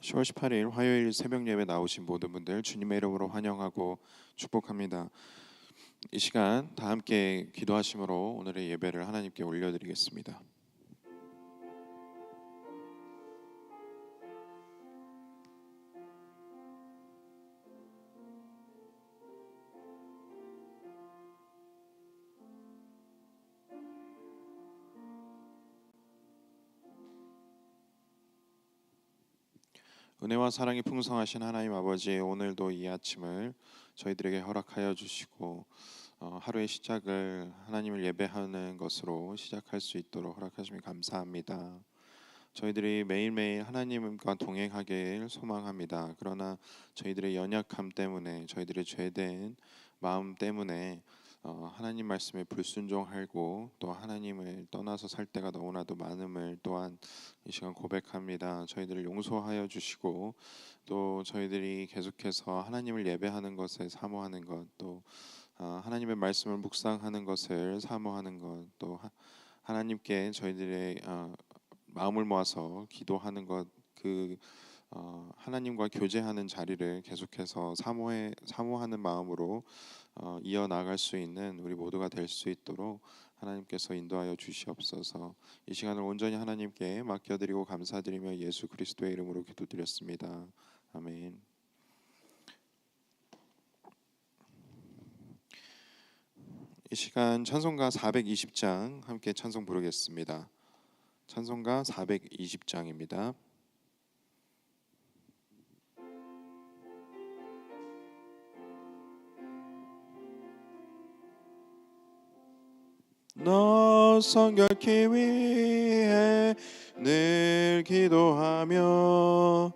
10월 18일 화요일 새벽 예배 나오신 모든 분들 주님의 이름으로 환영하고 축복합니다. 이 시간 다 함께 기도하심으로 오늘의 예배를 하나님께 올려드리겠습니다. 은혜와 사랑이 풍성하신 하나님 아버지, 오늘도 이 아침을 저희들에게 허락하여 주시고 하루의 시작을 하나님을 예배하는 것으로 시작할 수 있도록 허락하시면 감사합니다. 저희들이 매일매일 하나님과 동행하길 소망합니다. 그러나 저희들의 연약함 때문에, 저희들의 죄된 마음 때문에 하나님 말씀에 불순종하고 또 하나님을 떠나서 살 때가 너무나도 많음을 또한 이 시간 고백합니다. 저희들을 용서하여 주시고 또 저희들이 계속해서 하나님을 예배하는 것에 사모하는 것, 또 하나님의 말씀을 묵상하는 것을 사모하는 것, 또 하나님께 저희들의 마음을 모아서 기도하는 것, 하나님과 교제하는 자리를 계속해서 사모하는 마음으로 이어 나갈 수 있는 우리 모두가 될 수 있도록 하나님께서 인도하여 주시옵소서. 이 시간을 온전히 하나님께 맡겨드리고 감사드리며 예수 그리스도의 이름으로 기도드렸습니다. 아멘. 이 시간 찬송가 420장 함께 찬송 부르겠습니다. 찬송가 420장입니다. 너 성결케 위해 늘 기도하며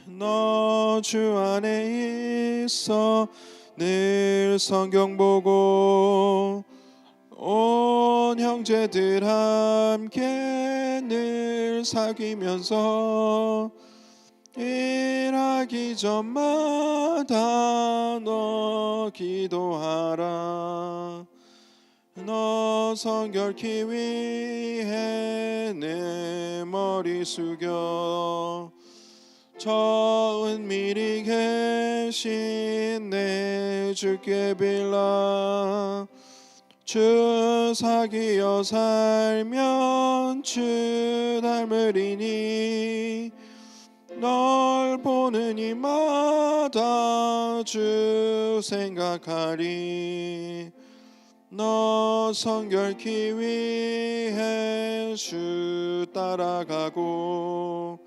너 주 안에 있어 늘 성경 보고 온 형제들 함께 늘 사귀면서 일하기 전마다 너 기도하라. 너 성결케 위해 내 머리 숙여 저 은밀히 계신 내 주께 빌라. 주 사귀어 살면 주 닮으리니 널 보는 이마다 주 생각하리. 너 성결케 위해 주 따라가고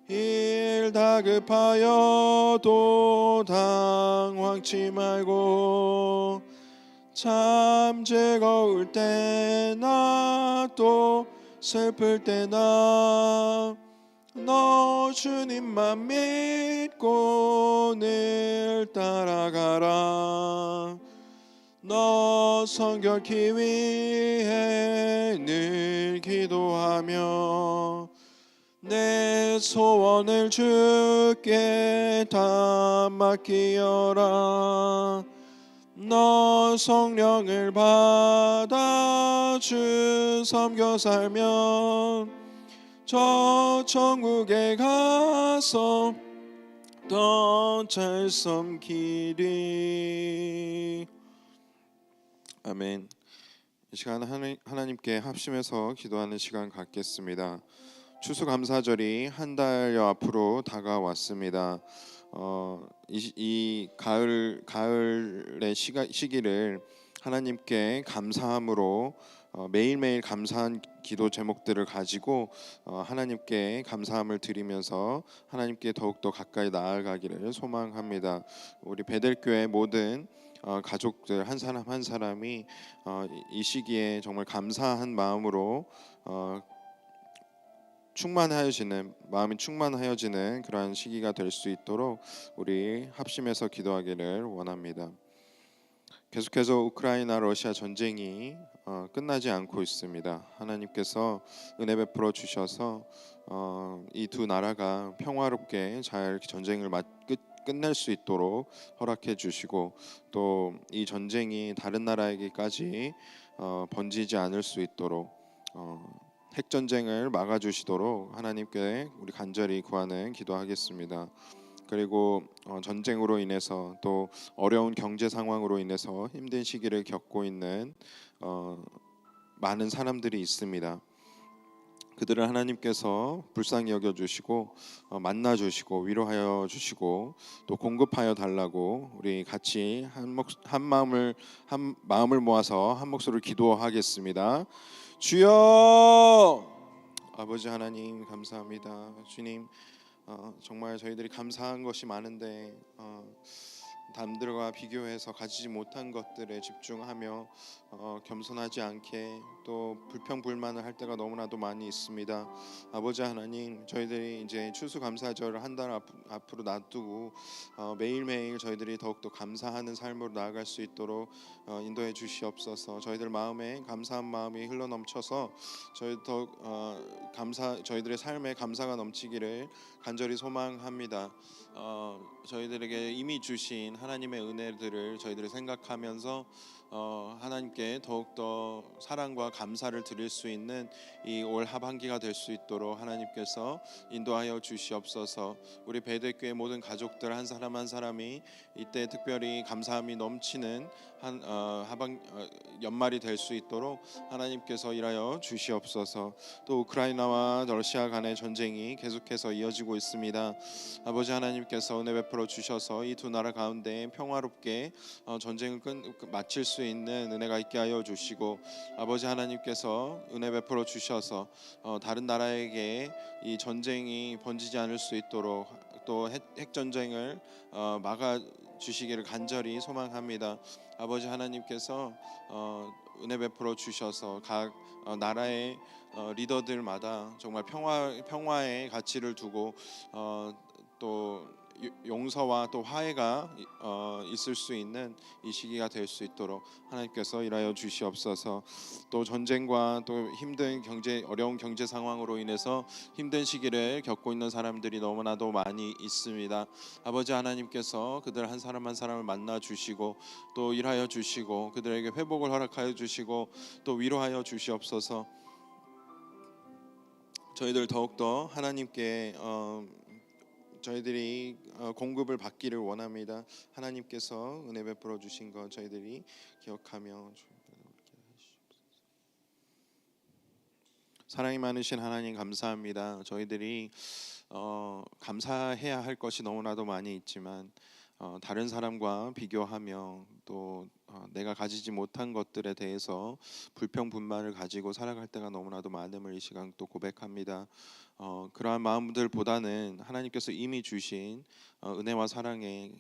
일 다급하여도 당황치 말고 참 즐거울 때나 또 슬플 때나 너 주님만 믿고 늘 따라가라. 너 성결케 위해 늘 기도하며 내 소원을 주께 다 맡기어라. 너 성령을 받아 주 섬겨 살면 저 천국에 가서 더 잘 섬기리. 아멘. 이 시간 하나님께 합심해서 기도하는 시간 갖겠습니다. 추수감사절이 한 달여 앞으로 다가왔습니다. 이 가을의 시기를 하나님께 감사함으로 매일매일 감사한 기도 제목들을 가지고 하나님께 감사함을 드리면서 하나님께 더욱더 가까이 나아가기를 소망합니다. 우리 베델교회 모든 가족들 한 사람 한 사람이 이 시기에 정말 감사한 마음으로 마음이 충만하여지는 그러한 시기가 될 수 있도록 우리 합심해서 기도하기를 원합니다. 계속해서 우크라이나 러시아 전쟁이 끝나지 않고 있습니다. 하나님께서 은혜 베풀어 주셔서 이 두 나라가 평화롭게 잘 전쟁을 끝낼 수 있도록 허락해 주시고 또 이 전쟁이 다른 나라에게까지 번지지 않을 수 있도록 핵 전쟁을 막아주시도록 하나님께 우리 간절히 구하는 기도하겠습니다. 그리고 전쟁으로 인해서 또 어려운 경제 상황으로 인해서 힘든 시기를 겪고 있는 많은 사람들이 있습니다. 그들을 하나님께서 불쌍히 여겨 주시고 만나 주시고 위로하여 주시고 또 공급하여 달라고 우리 같이 한 마음을 모아서 한 목소리로 기도하겠습니다. 주여, 아버지 하나님 감사합니다. 주님, 정말 저희들이 감사한 것이 많은데 남들과 비교해서 가지지 못한 것들에 집중하며 겸손하지 않게 또 불평불만을 할 때가 너무나도 많이 있습니다. 아버지 하나님, 저희들이 이제 추수감사절을 한 달 앞으로 놔두고 매일매일 저희들이 더욱더 감사하는 삶으로 나아갈 수 있도록 인도해 주시옵소서. 저희들 마음에 감사한 마음이 흘러넘쳐서 저희들의 삶에 감사가 넘치기를 간절히 소망합니다. 저희들에게 이미 주신 하나님의 은혜들을 저희들이 생각하면서 하나님께 더욱더 사랑과 감사를 드릴 수 있는 이 올 하반기가 될 수 있도록 하나님께서 인도하여 주시옵소서. 우리 베들교회 모든 가족들 한 사람 한 사람이 이때 특별히 감사함이 넘치는 연말이 될 수 있도록 하나님께서 일하여 주시옵소서. 또 우크라이나와 러시아 간의 전쟁이 계속해서 이어지고 있습니다. 아버지 하나님께서 은혜 베풀어 주셔서 이 두 나라 가운데 평화롭게 전쟁을 마칠 수 있는 은혜가 있게 하여 주시고, 아버지 하나님께서 은혜 베풀어 주셔서 다른 나라에게 이 전쟁이 번지지 않을 수 있도록 또 핵 전쟁을 막아 주시기를 간절히 소망합니다. 아버지 하나님께서 은혜 베풀어 주셔서 각 나라의 리더들마다 정말 평화의 가치를 두고 또 용서와 또 화해가 있을 수 있는 이 시기가 될 수 있도록 하나님께서 일하여 주시옵소서. 또 전쟁과 또 어려운 경제 상황으로 인해서 힘든 시기를 겪고 있는 사람들이 너무나도 많이 있습니다. 아버지 하나님께서 그들 한 사람 한 사람을 만나 주시고 또 일하여 주시고 그들에게 회복을 허락하여 주시고 또 위로하여 주시옵소서. 저희들 더욱더 하나님께 저희들이 공급을 받기를 원합니다. 하나님께서 은혜 베풀어 주신 것 저희들이 기억하며, 사랑이 많으신 하나님 감사합니다. 저희들이 감사해야 할 것이 너무나도 많이 있지만 다른 사람과 비교하며 또 내가 가지지 못한 것들에 대해서 불평분만을 가지고 살아갈 때가 너무나도 많음을 이 시간 또 고백합니다. 그러한 마음들보다는 하나님께서 이미 주신 은혜와 사랑을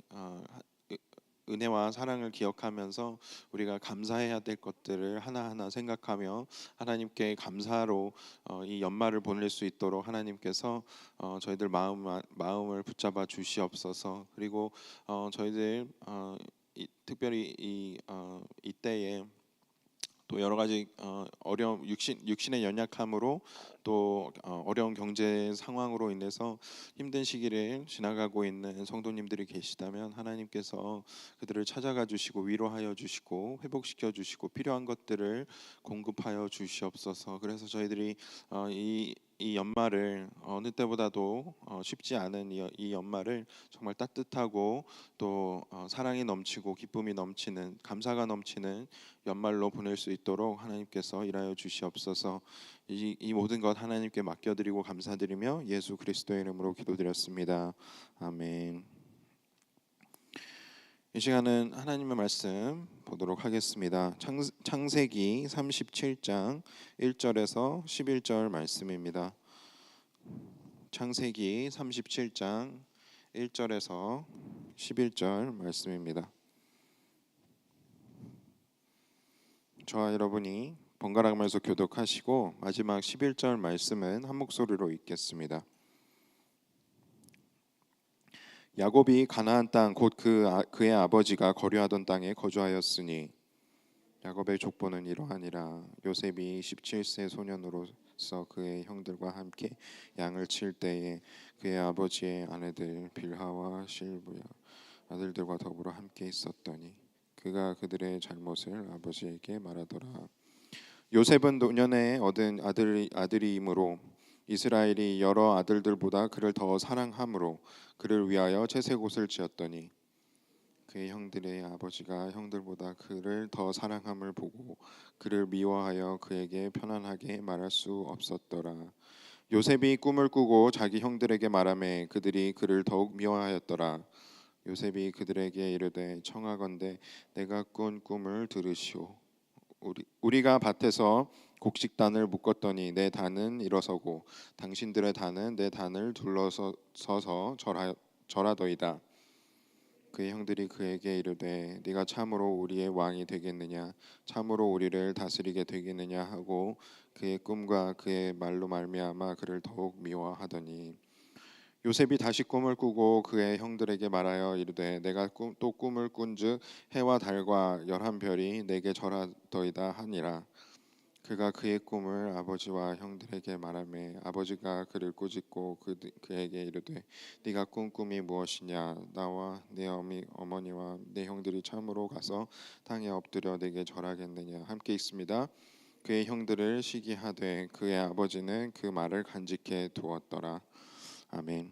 기억하면서 우리가 감사해야 될 것들을 하나하나 생각하며 하나님께 감사로 이 연말을 보낼 수 있도록 하나님께서 저희들 마음을 붙잡아 주시옵소서. 그리고 저희들 특별히 이때에 또 여러 가지 어려움, 육신의 연약함으로 또 어려운 경제 상황으로 인해서 힘든 시기를 지나가고 있는 성도님들이 계시다면 하나님께서 그들을 찾아가 주시고 위로하여 주시고 회복시켜 주시고 필요한 것들을 공급하여 주시옵소서. 그래서 저희들이 이 연말을 어느 때보다도 쉽지 않은 이 연말을 정말 따뜻하고 또 사랑이 넘치고 기쁨이 넘치는, 감사가 넘치는 연말로 보낼 수 있도록 하나님께서 일하여 주시옵소서. 이 모든 것 하나님께 맡겨드리고 감사드리며 예수 그리스도의 이름으로 기도드렸습니다. 아멘. 이 시간은 하나님의 말씀 보도록 하겠습니다. 창세기 37장 1절에서 11절 말씀입니다. 창세기 37장 1절에서 11절 말씀입니다. 저와 여러분이 번갈아가면서 교독하시고 마지막 11절 말씀은 한 목소리로 읽겠습니다. 야곱이 가나안 땅 곧 그의 아버지가 거류하던 땅에 거주하였으니 야곱의 족보는 이러하니라. 요셉이 17세 소년으로서 그의 형들과 함께 양을 칠 때에 그의 아버지의 아내들 빌하와 실브야 아들들과 더불어 함께 있었더니 그가 그들의 잘못을 아버지에게 말하더라. 요셉은 노년에 얻은 아들이므로 이스라엘이 여러 아들들보다 그를 더 사랑함으로 그를 위하여 채색 옷을 지었더니 그의 형들의 아버지가 형들보다 그를 더 사랑함을 보고 그를 미워하여 그에게 편안하게 말할 수 없었더라. 요셉이 꿈을 꾸고 자기 형들에게 말하매 그들이 그를 더욱 미워하였더라. 요셉이 그들에게 이르되 청하건대 내가 꾼 꿈을 들으시오. 우리가 밭에서 곡식단을 묶었더니 내 단은 일어서고 당신들의 단은 내 단을 둘러서서 절하더이다. 그의 형들이 그에게 이르되 네가 참으로 우리의 왕이 되겠느냐 참으로 우리를 다스리게 되겠느냐 하고 그의 꿈과 그의 말로 말미암아 그를 더욱 미워하더니 요셉이 다시 꿈을 꾸고 그의 형들에게 말하여 이르되 내가 또 꿈을 꾼즉 해와 달과 열한 별이 내게 절하더이다 하니라. 그가 그의 꿈을 아버지와 형들에게 말하매 아버지가 그를 꾸짖고 그에게 이르되 네가 꾼 꿈이 무엇이냐 나와 네 어머니와 네 형들이 참으로 가서 땅에 엎드려 내게 절하겠느냐. 함께 읽습니다. 그의 형들을 시기하되 그의 아버지는 그 말을 간직해 두었더라. 아멘.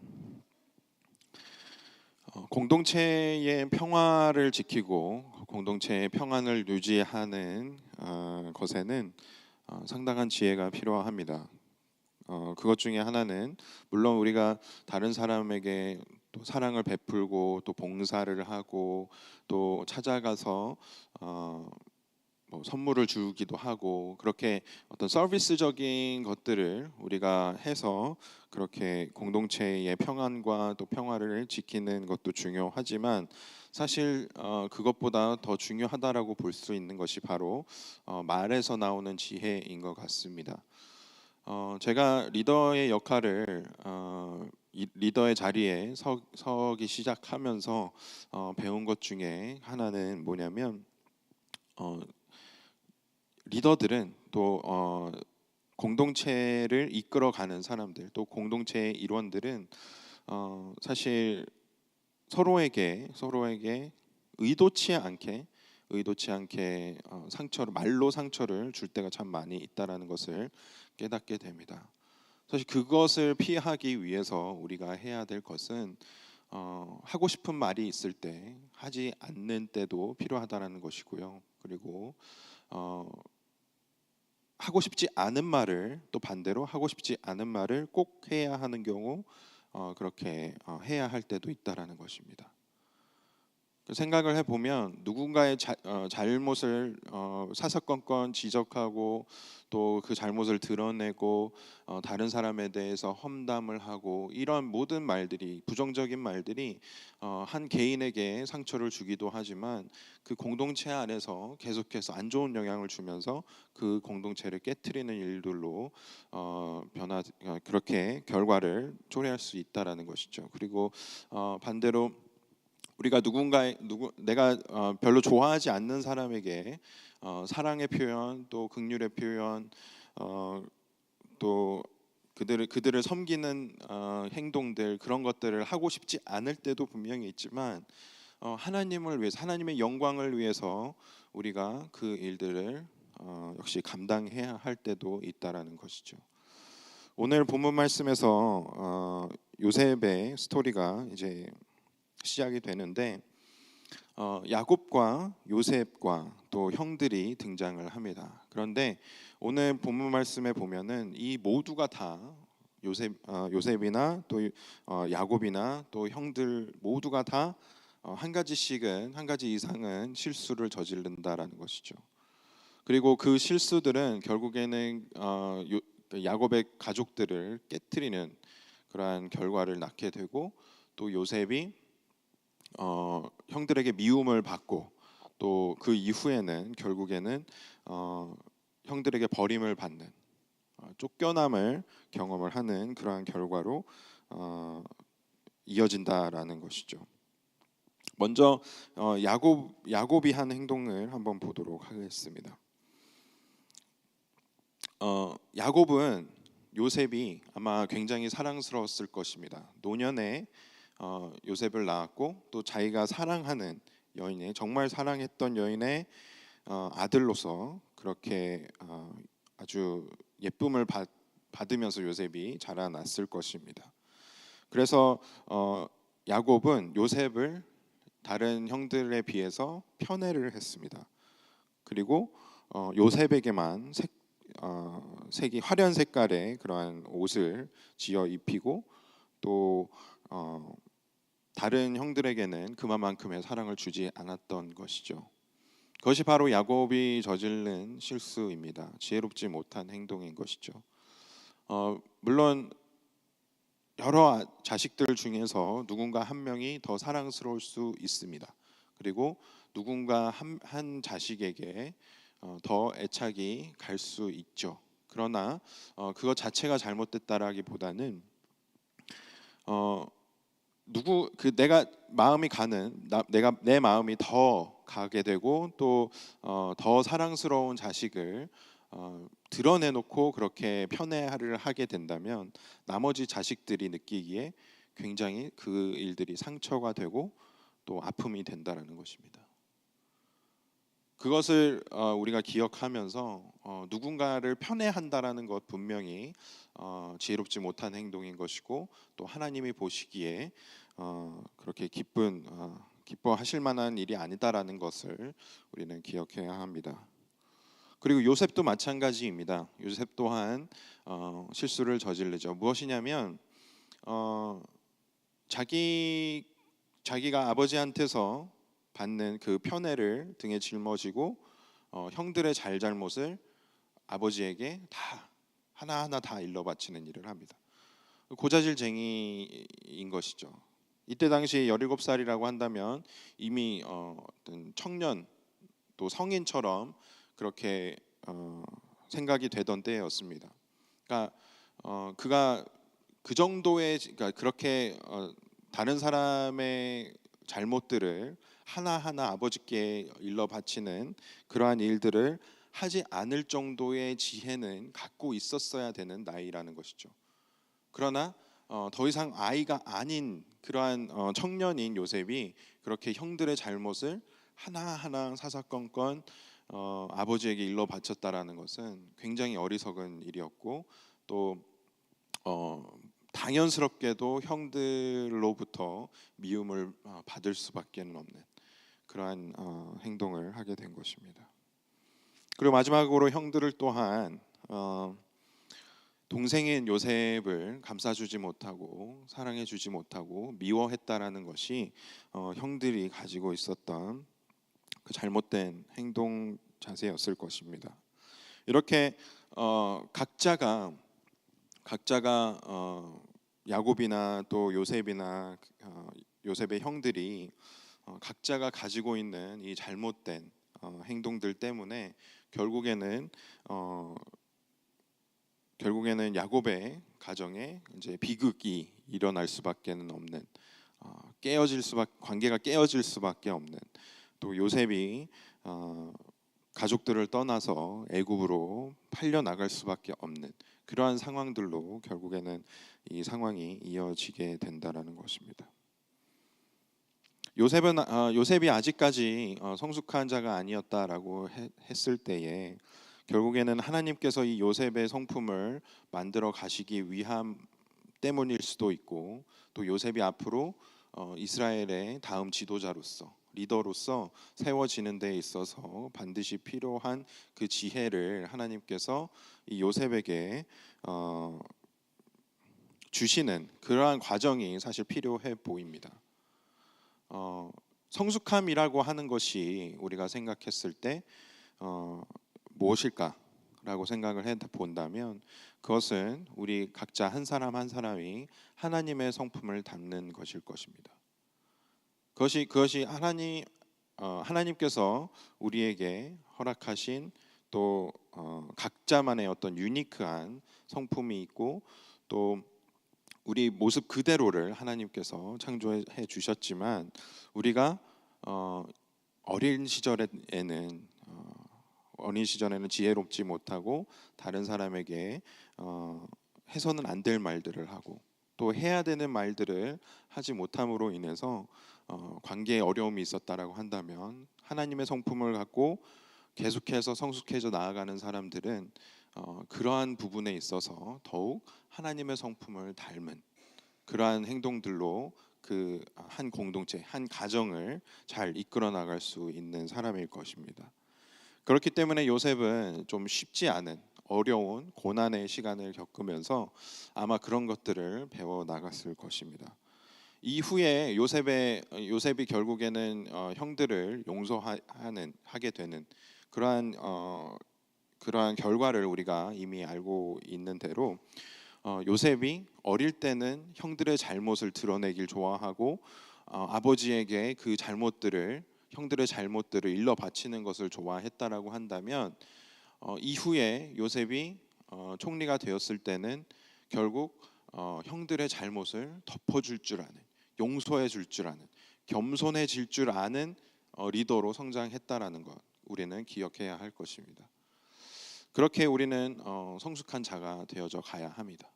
공동체의 평화를 지키고 공동체의 평안을 유지하는 것에는 상당한 지혜가 필요합니다. 그것 중에 하나는 물론 우리가 다른 사람에게 또 사랑을 베풀고 또 봉사를 하고 또 찾아가서 뭐 선물을 주기도 하고 그렇게 어떤 서비스적인 것들을 우리가 해서 그렇게 공동체의 평안과 또 평화를 지키는 것도 중요하지만 사실 그것보다 더 중요하다라고 볼 수 있는 것이 바로 말에서 나오는 지혜인 것 같습니다. 제가 리더의 역할을 이 리더의 자리에 서기 시작하면서 배운 것 중에 하나는 뭐냐면 리더들은 또 공동체를 이끌어가는 사람들 또 공동체의 일원들은 사실 서로에게 의도치 않게 말로 상처를 줄 때가 참 많이 있다라는 것을 깨닫게 됩니다. 사실 그것을 피하기 위해서 우리가 해야 될 것은 하고 싶은 말이 있을 때 하지 않는 때도 필요하다라는 것이고요. 그리고 하고 싶지 않은 말을 또 반대로 하고 싶지 않은 말을 꼭 해야 하는 경우 그렇게 해야 할 때도 있다라는 것입니다. 생각을 해보면 누군가의 잘못을 사사건건 지적하고 또 그 잘못을 드러내고 다른 사람에 대해서 험담을 하고 이런 모든 말들이 부정적인 말들이 한 개인에게 상처를 주기도 하지만 그 공동체 안에서 계속해서 안 좋은 영향을 주면서 그 공동체를 깨트리는 일들로 그렇게 결과를 초래할 수 있다라는 것이죠. 그리고 반대로 우리가 내가 별로 좋아하지 않는 사람에게 사랑의 표현 또 긍휼의 표현 또 그들을 섬기는 행동들 그런 것들을 하고 싶지 않을 때도 분명히 있지만 하나님을 위해서 하나님의 영광을 위해서 우리가 그 일들을 역시 감당해야 할 때도 있다라는 것이죠. 오늘 본문 말씀에서 요셉의 스토리가 이제 시작이 되는데 야곱과 요셉과 또 형들이 등장을 합니다. 그런데 오늘 본문 말씀에 보면은 이 모두가 다 요셉이나 또 야곱이나 또 형들 모두가 다 한 가지씩은 한 가지 이상은 실수를 저지른다라는 것이죠. 그리고 그 실수들은 결국에는 야곱의 가족들을 깨트리는 그러한 결과를 낳게 되고 또 요셉이 형들에게 미움을 받고 또 그 이후에는 결국에는 형들에게 버림을 받는 쫓겨남을 경험을 하는 그러한 결과로 이어진다라는 것이죠. 먼저 야곱이 한 행동을 한번 보도록 하겠습니다. 야곱은 요셉이 아마 굉장히 사랑스러웠을 것입니다. 노년에 요셉을 낳았고 또 자기가 사랑하는 여인의 정말 사랑했던 여인의 아들로서 그렇게 아주 예쁨을 받으면서 요셉이 자라났을 것입니다. 그래서 야곱은 요셉을 다른 형들에 비해서 편애를 했습니다. 그리고 요셉에게만 색이 화려한 색깔의 그러한 옷을 지어 입히고 또 다른 형들에게는 그만큼의 사랑을 주지 않았던 것이죠. 그것이 바로 야곱이 저지른 실수입니다. 지혜롭지 못한 행동인 것이죠. 물론 여러 자식들 중에서 누군가 한 명이 더 사랑스러울 수 있습니다. 그리고 누군가 한 자식에게 더 애착이 갈 수 있죠. 그러나 그것 자체가 잘못됐다라기보다는 내가 마음이 가는 내가 내 마음이 더 가게 되고 또 더 사랑스러운 자식을 드러내놓고 그렇게 편애를 하게 된다면 나머지 자식들이 느끼기에 굉장히 그 일들이 상처가 되고 또 아픔이 된다라는 것입니다. 그것을 우리가 기억하면서 누군가를 편애한다라는 것 분명히 지혜롭지 못한 행동인 것이고 또 하나님이 보시기에 그렇게 기뻐하실 만한 일이 아니다라는 것을 우리는 기억해야 합니다. 그리고 요셉도 마찬가지입니다. 요셉 또한 실수를 저지르죠. 무엇이냐면 자기가 아버지한테서 받는 그 편애를 등에 짊어지고 형들의 잘잘못을 아버지에게 다 하나하나 다 일러바치는 일을 합니다. 고자질쟁이인 것이죠. 이때 당시 17살이라고 한다면 이미 어떤 청년 또 성인처럼 그렇게 생각이 되던 때였습니다. 그러니까 그가 그 정도의 그러니까 그렇게 다른 사람의 잘못들을 하나하나 아버지께 일러 바치는 그러한 일들을 하지 않을 정도의 지혜는 갖고 있었어야 되는 나이라는 것이죠. 그러나 더 이상 아이가 아닌 그러한 청년인 요셉이 그렇게 형들의 잘못을 하나하나 사사건건 아버지에게 일러 바쳤다라는 것은 굉장히 어리석은 일이었고 또 당연스럽게도 형들로부터 미움을 받을 수밖에 없는 그러한 행동을 하게 된 것입니다. 그리고 마지막으로 형들을 또한 동생인 요셉을 감싸주지 못하고 사랑해주지 못하고 미워했다라는 것이 형들이 가지고 있었던 그 잘못된 행동 자세였을 것입니다. 이렇게 각자가 야곱이나 또 요셉이나 요셉의 형들이 각자가 가지고 있는 이 잘못된 행동들 때문에 결국에는 야곱의 가정에 이제 비극이 일어날 수밖에 없는 관계가 깨어질 수밖에 없는 또 요셉이 가족들을 떠나서 애굽으로 팔려 나갈 수밖에 없는 그러한 상황들로 결국에는 이 상황이 이어지게 된다라는 것입니다. 요셉이 아직까지 성숙한 자가 아니었다라고 했을 때에 결국에는 하나님께서 이 요셉의 성품을 만들어 가시기 위함 때문일 수도 있고 또 요셉이 앞으로 이스라엘의 다음 지도자로서 리더로서 세워지는 데 있어서 반드시 필요한 그 지혜를 하나님께서 이 요셉에게 주시는 그러한 과정이 사실 필요해 보입니다. 성숙함이라고 하는 것이 우리가 생각했을 때 무엇일까라고 생각을 해 본다면 그것은 우리 각자 한 사람 한 사람이 하나님의 성품을 담는 것일 것입니다. 그것이 하나님께서 우리에게 허락하신 또 각자만의 어떤 유니크한 성품이 있고 또 우리 모습 그대로를 하나님께서 창조해 주셨지만 우리가 어린 시절에는 지혜롭지 못하고 다른 사람에게 해서는 안 될 말들을 하고 또 해야 되는 말들을 하지 못함으로 인해서 관계에 어려움이 있었다라고 한다면 하나님의 성품을 갖고 계속해서 성숙해져 나아가는 사람들은 그러한 부분에 있어서 더욱 하나님의 성품을 닮은 그러한 행동들로 그 한 공동체, 한 가정을 잘 이끌어 나갈 수 있는 사람일 것입니다. 그렇기 때문에 요셉은 좀 쉽지 않은 어려운 고난의 시간을 겪으면서 아마 그런 것들을 배워 나갔을 것입니다. 이후에 요셉이 결국에는 형들을 용서하는 하게 되는 그러한 그러한 결과를 우리가 이미 알고 있는 대로 요셉이 어릴 때는 형들의 잘못을 드러내길 좋아하고 아버지에게 그 형들의 잘못들을 일러 바치는 것을 좋아했다라고 한다면 이후에 요셉이 총리가 되었을 때는 결국 형들의 잘못을 덮어줄 줄 아는, 용서해 줄 줄 아는, 겸손해질 줄 아는 리더로 성장했다라는 것 우리는 기억해야 할 것입니다. 그렇게 우리는 성숙한 자가 되어져 가야 합니다.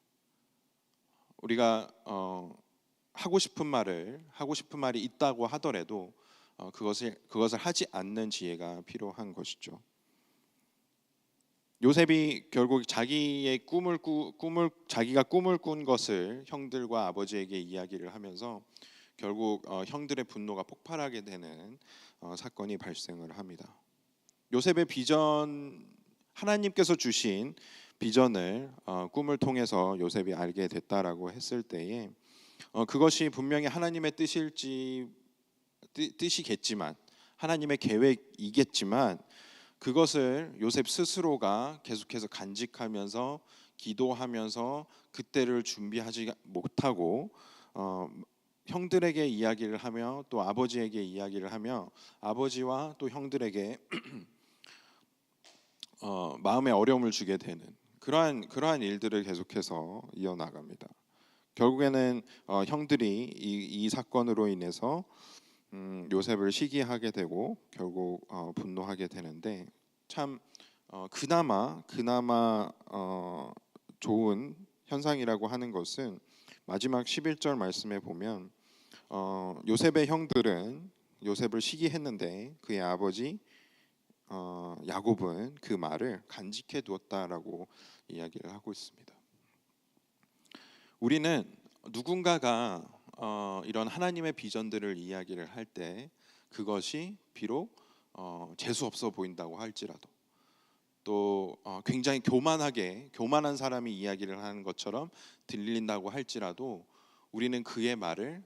우리가 하고 싶은 말이 있다고 하더라도 그것을 하지 않는 지혜가 필요한 것이죠. 요셉이 결국 자기가 꿈을 꾼 것을 형들과 아버지에게 이야기를 하면서 결국 형들의 분노가 폭발하게 되는 사건이 발생을 합니다. 요셉의 하나님께서 주신 비전을 꿈을 통해서 요셉이 알게 됐다라고 했을 때에 그것이 분명히 하나님의 뜻이겠지만 하나님의 계획이겠지만 그것을 요셉 스스로가 계속해서 간직하면서 기도하면서 그때를 준비하지 못하고 형들에게 이야기를 하며 또 아버지에게 이야기를 하며 아버지와 또 형들에게 마음에 어려움을 주게 되는 그러한 일들을 계속해서 이어나갑니다. 결국에는 형들이 이 사건으로 인해서 요셉을 시기하게 되고 결국 분노하게 되는데 참 그나마 좋은 현상이라고 하는 것은 마지막 11절 말씀에 보면 요셉의 형들은 요셉을 시기했는데 그의 아버지 야곱은 그 말을 간직해 두었다라고 이야기를 하고 있습니다. 우리는 누군가가 이런 하나님의 비전들을 이야기를 할 때 그것이 비록 재수 없어 보인다고 할지라도 또 굉장히 교만한 사람이 이야기를 하는 것처럼 들린다고 할지라도 우리는 그의 말을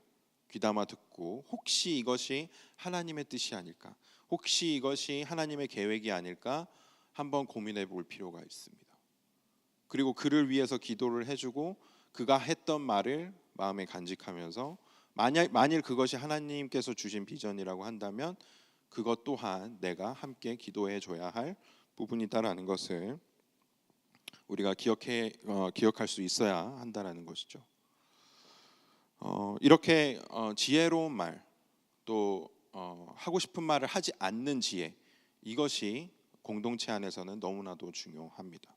귀담아 듣고 혹시 이것이 하나님의 뜻이 아닐까, 혹시 이것이 하나님의 계획이 아닐까 한번 고민해 볼 필요가 있습니다. 그리고 그를 위해서 기도를 해주고 그가 했던 말을 마음에 간직하면서 만일 그것이 하나님께서 주신 비전이라고 한다면 그것 또한 내가 함께 기도해 줘야 할 부분이다라는 것을 우리가 기억할 수 있어야 한다라는 것이죠. 이렇게 지혜로운 말, 또 하고 싶은 말을 하지 않는 지혜, 이것이 공동체 안에서는 너무나도 중요합니다.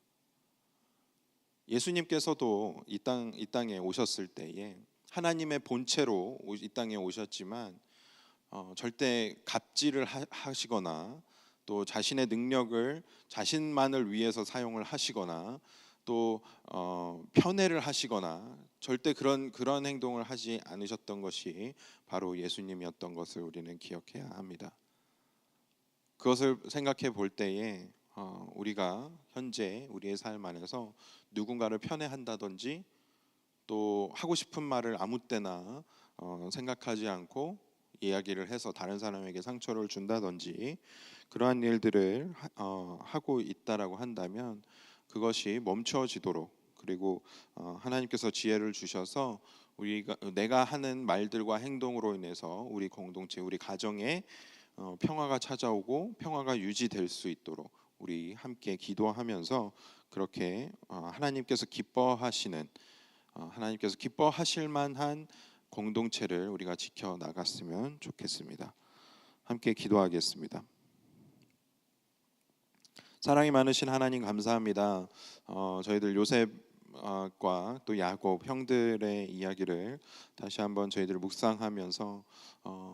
예수님께서도 이 땅에 오셨을 때에 하나님의 본체로 이 땅에 오셨지만 절대 갑질을 하시거나 또 자신의 능력을 자신만을 위해서 사용을 하시거나 또 편애를 하시거나 절대 그런 행동을 하지 않으셨던 것이 바로 예수님이었던 것을 우리는 기억해야 합니다. 그것을 생각해 볼 때에 우리가 현재 우리의 삶 안에서 누군가를 편애한다든지 또 하고 싶은 말을 아무 때나 생각하지 않고 이야기를 해서 다른 사람에게 상처를 준다든지 그러한 일들을 하고 있다라고 한다면 그것이 멈춰지도록, 그리고 하나님께서 지혜를 주셔서 내가 하는 말들과 행동으로 인해서 우리 공동체, 우리 가정에 평화가 찾아오고 평화가 유지될 수 있도록 우리 함께 기도하면서 그렇게 하나님께서 기뻐하실 만한 공동체를 우리가 지켜 나갔으면 좋겠습니다. 함께 기도하겠습니다. 사랑이 많으신 하나님 감사합니다. 저희들 요셉과 또 야곱 형들의 이야기를 다시 한번 저희들 묵상하면서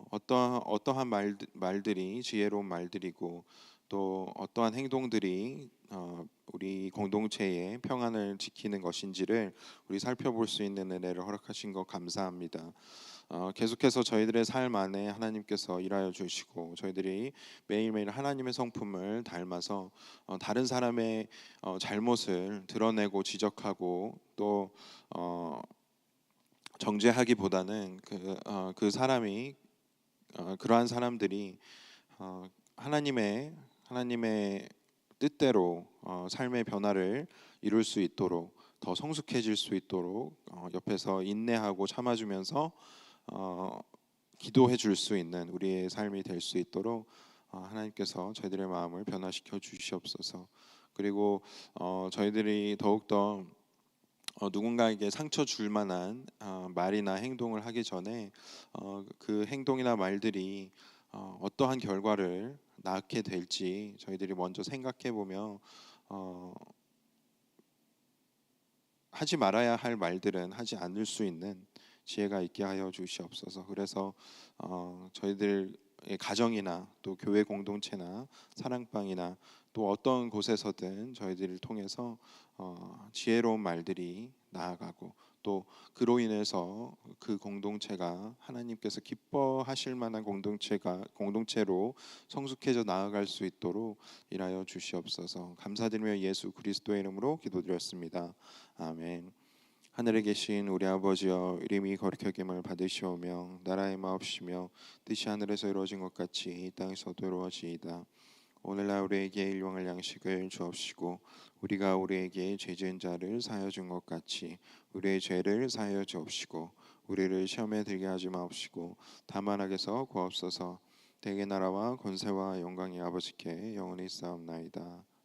어떠한 말들이 지혜로운 말들이고 또 어떠한 행동들이 우리 공동체의 평안을 지키는 것인지를 우리 살펴볼 수 있는 은혜를 허락하신 것 감사합니다. 계속해서 저희들의 삶 안에 하나님께서 일하여 주시고 저희들이 매일매일 하나님의 성품을 닮아서 다른 사람의 잘못을 드러내고 지적하고 또 정죄하기보다는 그 사람이 그러한 사람들이 하나님의 뜻대로 삶의 변화를 이룰 수 있도록 더 성숙해질 수 있도록 옆에서 인내하고 참아주면서 어, 기도해 줄 수 있는 우리의 삶이 될 수 있도록 하나님께서 저희들의 마음을 변화시켜 주시옵소서. 그리고 저희들이 더욱더 누군가에게 상처 줄 만한 말이나 행동을 하기 전에 그 행동이나 말들이 어떠한 결과를 낳게 될지 저희들이 먼저 생각해 보며 어, 하지 말아야 할 말들은 하지 않을 수 있는 지혜가 있게 하여 주시옵소서. 그래서 저희들의 가정이나 또 교회 공동체나 사랑방이나 또 어떤 곳에서든 저희들을 통해서 지혜로운 말들이 나아가고 또 그로 인해서 그 공동체가 하나님께서 기뻐하실 만한 공동체로 성숙해져 나아갈 수 있도록 일하여 주시옵소서. 감사드리며 예수 그리스도의 이름으로 기도드렸습니다. 아멘. 하늘에 계신 우리 아버지여, 이름이 거룩히 여김을 받으시오며 나라의 마옵시며 뜻이 하늘에서 이루어진 것 같이 이 땅에서도 이루어지이다. 오늘날 우리에게 일용할 양식을 주옵시고 우리가 우리에게 죄 지은 자를 사하여 준 것 같이 우리의 죄를 사하여 주옵시고 우리를 시험에 들게 하지 마옵시고 다만 악에서 구하옵소서. 대개 나라와 권세와 영광이 아버지께 영원히 있사옵나이다.